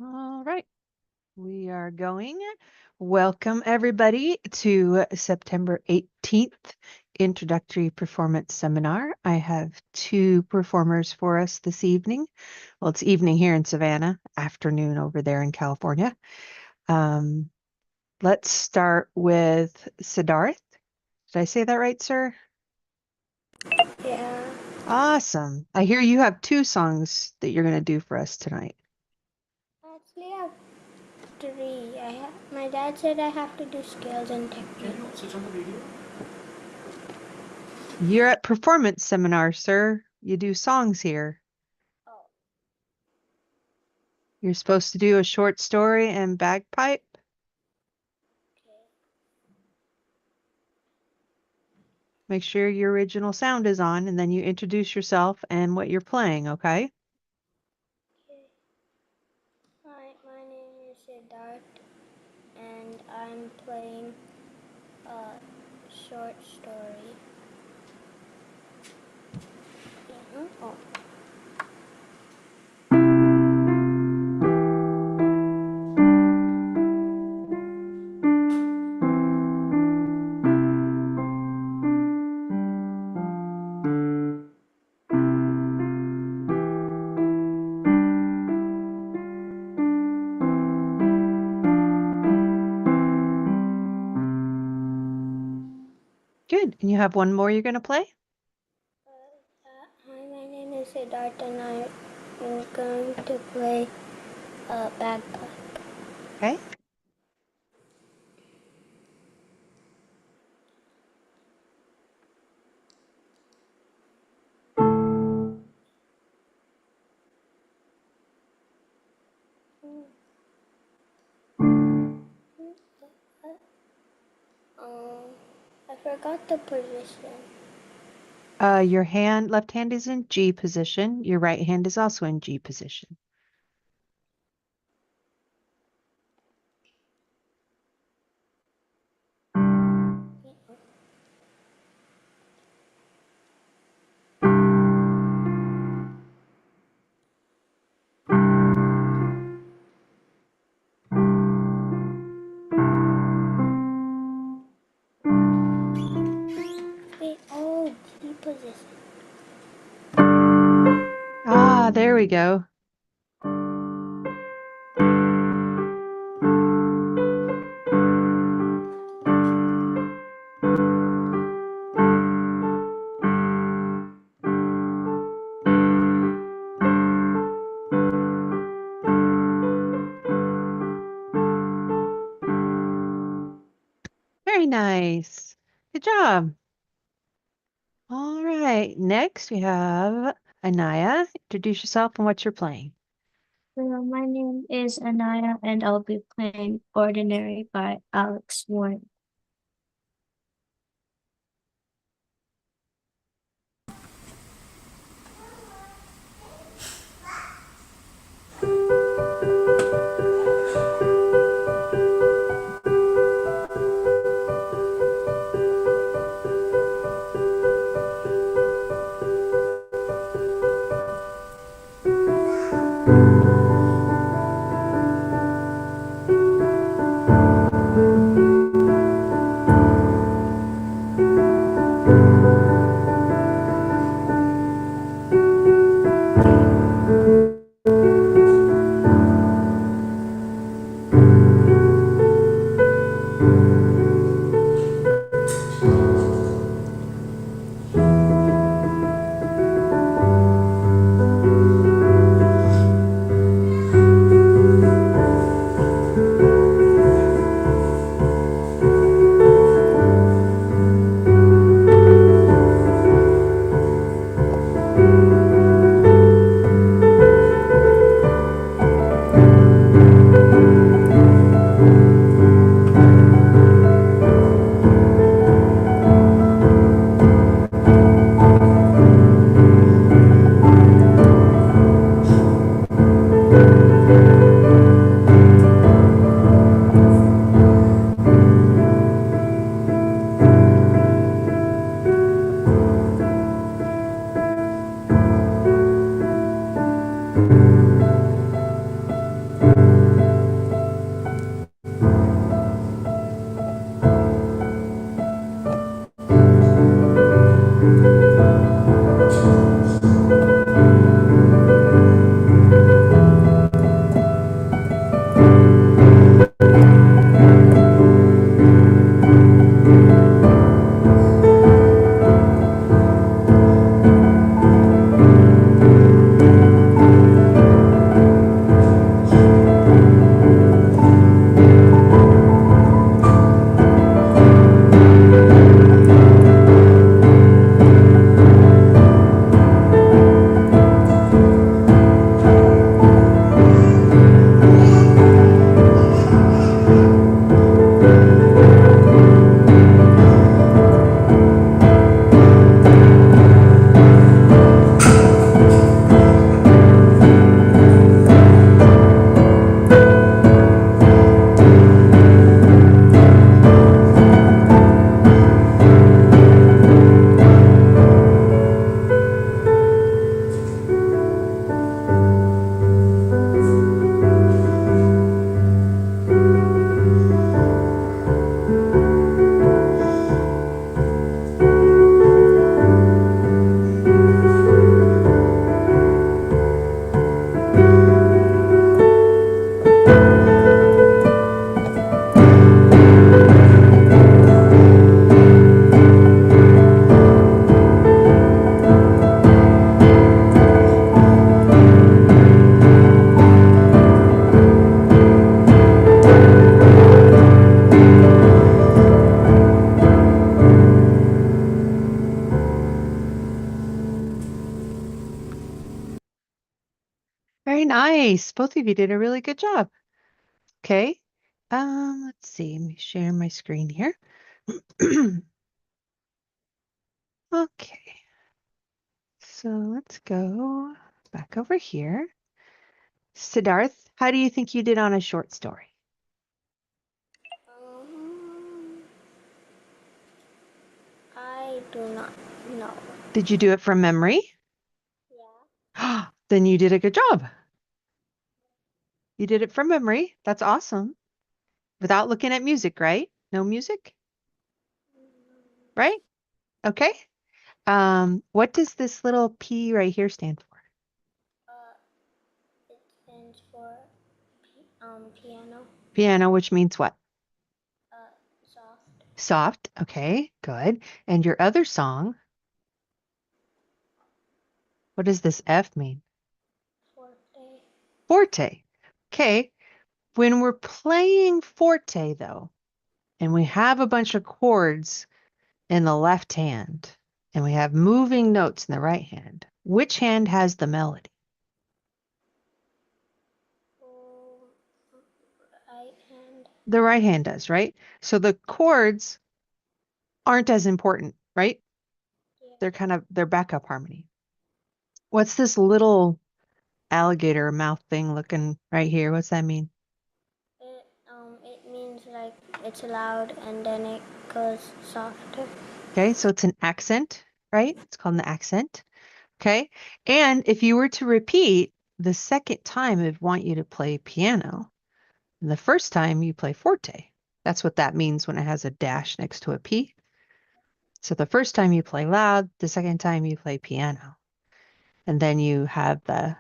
All right, we are going. Welcome, everybody, to September 18th Introductory Performance Seminar. I have two performers for us this evening. Well, it's evening here in Savannah, afternoon over there in California. Let's start with Siddharth. Did I say that right, sir? Yeah. Awesome. I hear you have two songs that you're going to do for us tonight. Actually, I have three. My dad said I have to do scales and technique. Can you switch on the video? You're at performance seminar, sir. You do songs here. Oh. You're supposed to do a short story and bagpipe. Okay. Make sure your original sound is on, and then you introduce yourself and what you're playing, okay? Okay. Hi, my name is Siddharth, and I'm playing a short story. Yeah. Oh. Good. And you have one more you're going to play? Hi, my name is Siddharth, and I'm going to play a bagpipe. Okay. I forgot the position. Your left hand is in G position. Your right hand is also in G position. Oh, G position. Ah, there we go. Very nice. Good job. All right. Next, we have Anaya. Introduce yourself and what you're playing. Hello, my name is Anaya, and I'll be playing Ordinary by Alex Warren. Very nice. Both of you did a really good job. Okay. Let's see. Let me share my screen here. Okay. So let's go back over here. Siddharth, how do you think you did on a short story? I do not know. Did you do it from memory? Yeah. Then you did a good job. You did it from memory. That's awesome. Without looking at music, right? No music, right? Okay. What does this little P right here stand for? It stands for piano. Piano, which means what? Soft. Soft. Okay, good. And your other song, what does this F mean? Forte. Forte. Okay. When we're playing forte, though, and we have a bunch of chords in the left hand, and we have moving notes in the right hand, which hand has the melody? Right hand. The right hand does, right? So the chords aren't as important, right? Yeah. They're backup harmony. What's this little alligator mouth thing looking right here? What's that mean? It means like it's loud and then it goes softer. Okay, so it's an accent, right? It's called an accent. Okay. And if you were to repeat the second time, it'd want you to play piano. And the first time you play forte. That's what that means when it has a dash next to a P. So the first time you play loud, the second time you play piano. And then you have the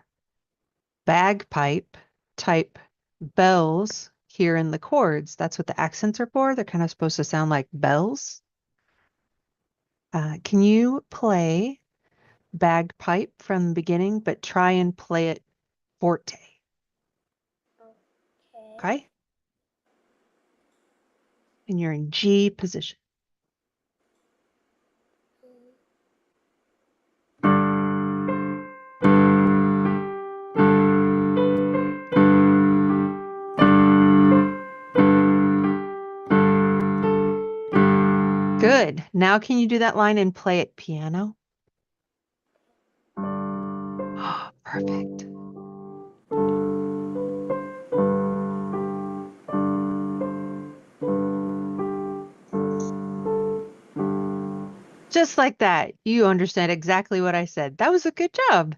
bagpipe type bells here in the chords. That's what the accents are for. They're kind of supposed to sound like bells. Can you play bagpipe from the beginning, but try and play it forte? Okay. Okay? And you're in G position. Good. Now can you do that line and play it piano? Perfect. Just like that. You understand exactly what I said. That was a good job.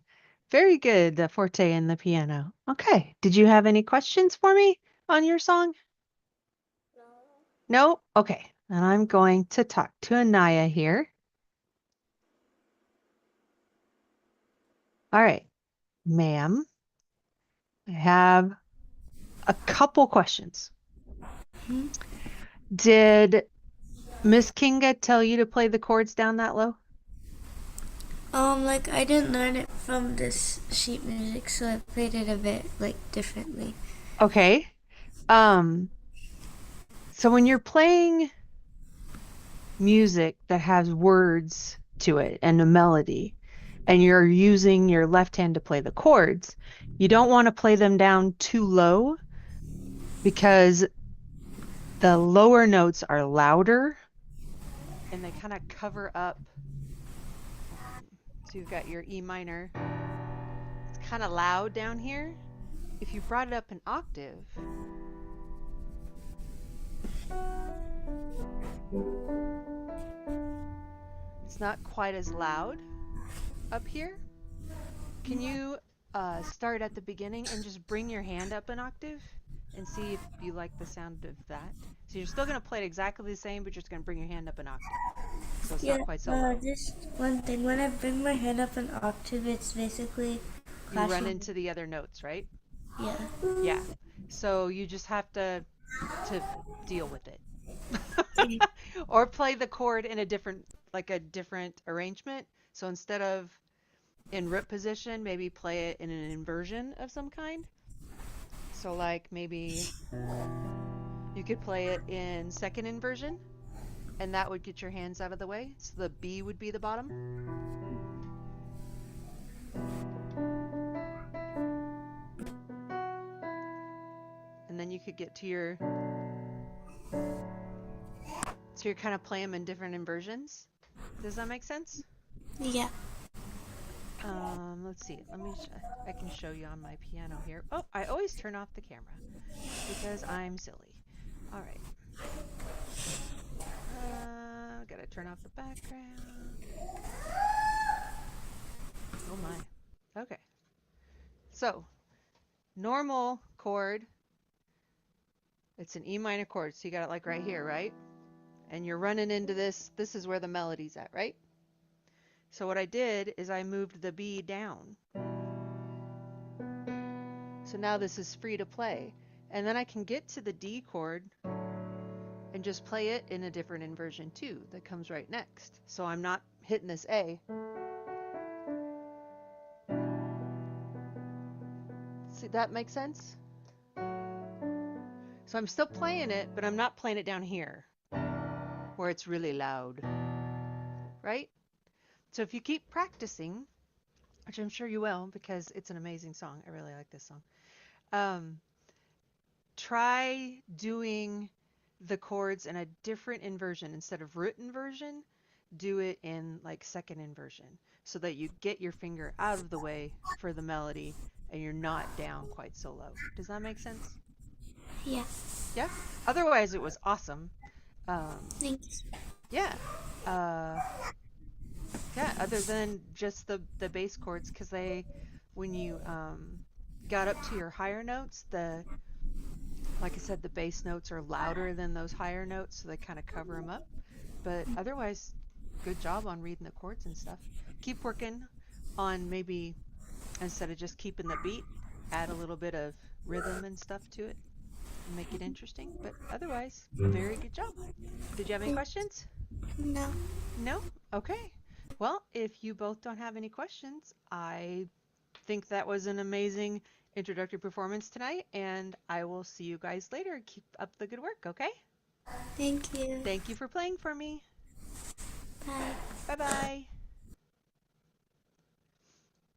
Very good, the forte and the piano. Okay. Did you have any questions for me on your song? No? Okay. And I'm going to talk to Anaya here. All right. Ma'am, I have a couple questions. Did Miss Kinga tell you to play the chords down that low? Like I didn't learn it from this sheet music, so I played it a bit like differently. Okay. Um, so when you're playing music that has words to it and a melody, and you're using your left hand to play the chords, you don't want to play them down too low because the lower notes are louder and they kind of cover up. So you've got your E minor. It's kind of loud down here. If you brought it up an octave, it's not quite as loud up here. Can you start at the beginning and just bring your hand up an octave and see if you like the sound of that? So you're still going to play it exactly the same, but you're just going to bring your hand up an octave. So it's Yeah, not quite so low. just one thing. When I bring my hand up an octave, it's basically You run clashing. into the other notes, right? Yeah. Yeah. So you just have to deal with it. Or play the chord in a different arrangement. So instead of in root position, maybe play it in an inversion of some kind. So like maybe you could play it in second inversion, and that would get your hands out of the way. So the B would be the bottom. you could get to your, so you're kind of playing them in different inversions. Does that make sense? Yeah. Let's see. I can show you on my piano here. Oh, I always turn off the camera because I'm silly. All right. Gotta turn off the background. Oh my. Okay. So, normal chord. It's an E minor chord, so you got it like right here, right? And you're running into this. This is where the melody's at, right? So what I did is I moved the B down. So now this is free to play. And then I can get to the D chord and just play it in a different inversion too that comes right next. So I'm not hitting this A. See, that makes sense? So I'm still playing it, but I'm not playing it down here where it's really loud, right? So if you keep practicing, which I'm sure you will because it's an amazing song. I really like this song. Try doing the chords in a different inversion. Instead of root inversion, do it in like second inversion so that you get your finger out of the way for the melody and you're not down quite so low. Does that make sense? Yeah. Yeah? Otherwise, it was awesome. Thanks. Yeah. Uh, yeah, other than just the bass chords, because when you got up to your higher notes, like I said, the bass notes are louder than those higher notes, so they kind of cover them up. But otherwise, good job on reading the chords and stuff. Keep working on maybe instead of just keeping the beat, add a little bit of rhythm and stuff to it and make it interesting. But otherwise, very good job. Did you have any questions? No. No? Okay. Well, if you both don't have any questions, I think that was an amazing introductory performance tonight, and I will see you guys later. Keep up the good work, okay? Thank you. Thank you for playing for me. Bye. Bye bye.